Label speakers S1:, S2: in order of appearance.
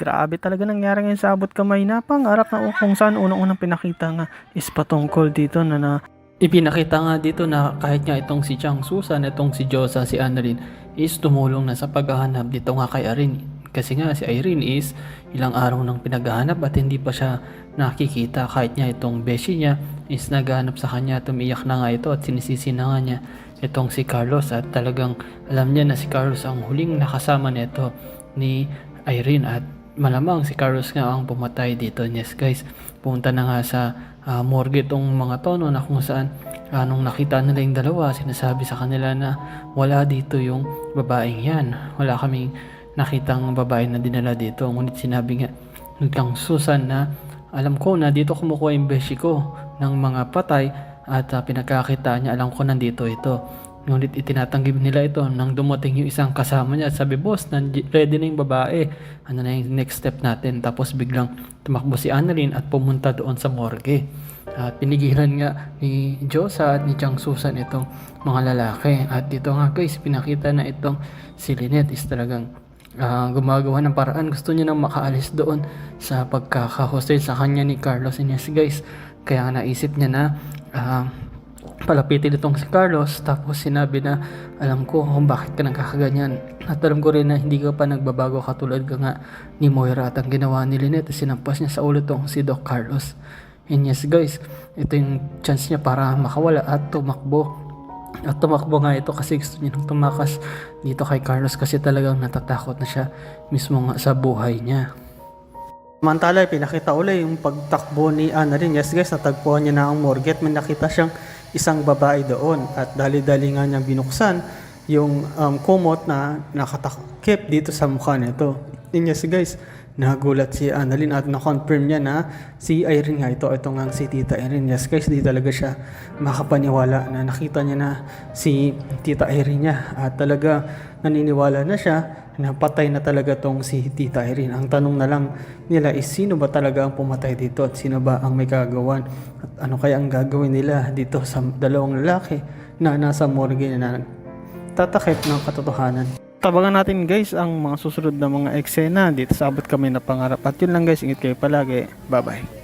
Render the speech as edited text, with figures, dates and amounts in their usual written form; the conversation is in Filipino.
S1: Grabe talaga nangyari ngayon sa abot kamay na pangarap na kung saan unang-unang pinakita nga is patungkol dito na ipinakita nga dito na kahit nga itong si Chang Susan, itong si Josa, si Annalyn is tumulong na sa paghahanap dito nga kay Irene. Kasi nga si Irene is ilang araw nang pinaghahanap at hindi pa siya nakikita, kahit nga itong beshi niya is naghahanap sa kanya, tumiyak na nga ito at sinisisi na nga niya itong si Carlos at talagang alam niya na si Carlos ang huling nakasama nito ni Irene at malamang si Carlos nga ang pumatay dito. Yes guys, punta na nga sa morgue itong mga tono na kung saan nung nakita nila yung dalawa, sinasabi sa kanila na wala dito yung babaeng yan, wala kaming nakitang babae na dinala dito. Ngunit sinabi nga nitong Susan na alam ko na dito kumukuha yung beshi ko ng mga patay at pinagkakita niya, alam ko nandito ito. Ngunit itinatanggi nila ito nang dumating yung isang kasama niya at sabi, boss, ready na yung babae, ano na yung next step natin? Tapos biglang tumakbo si Annalyn at pumunta doon sa morgue at pinigilan nga ni Josa at ni Chang Susan itong mga lalaki. At dito nga guys, pinakita na itong si Lynette is talagang gumagawa ng paraan, gusto niya nang makaalis doon sa pagkaka-hostage sa kanya ni Carlos. And yes guys, kaya naisip niya na palapitin itong si Carlos, tapos sinabi na alam ko kung bakit ka nagkakaganyan at alam ko rin na hindi ka pa nagbabago katulad ka nga ni Moira. At ang ginawa ni Lynette, sinampas niya sa ulo itong si Doc Carlos. And yes guys, ito yung chance niya para makawala at tumakbo. At tumakbo nga ito kasi gusto niya nang tumakas dito kay Carlos kasi talagang natatakot na siya mismo nga sa buhay niya. Samantala, pinakita ulit yung pagtakbo ni Annalyn. Yes guys, natagpuan niya na ang morgue at may nakita siyang isang babae doon. At dali-dali nga niyang binuksan yung kumot na nakatakip dito sa mukha nito. And yes guys, nagulat si Annalyn at na-confirm niya na si Irene nga ito. Ito nga si Tita Irene. Yes guys, di talaga siya makapaniwala na nakita niya na si Tita Irene niya. At talaga naniniwala na siya na patay na talaga tong si Tita Irene. Ang tanong na lang nila is sino ba talaga ang pumatay dito at sino ba ang may kagawan at ano kaya ang gagawin nila dito sa dalawang lalaki na nasa morgue na tatakip ng katotohanan. Tabangan natin guys ang mga susunod na mga eksena dito sa Abot Kamay na Pangarap. At yun lang guys, ingat kayo palagi. Bye bye.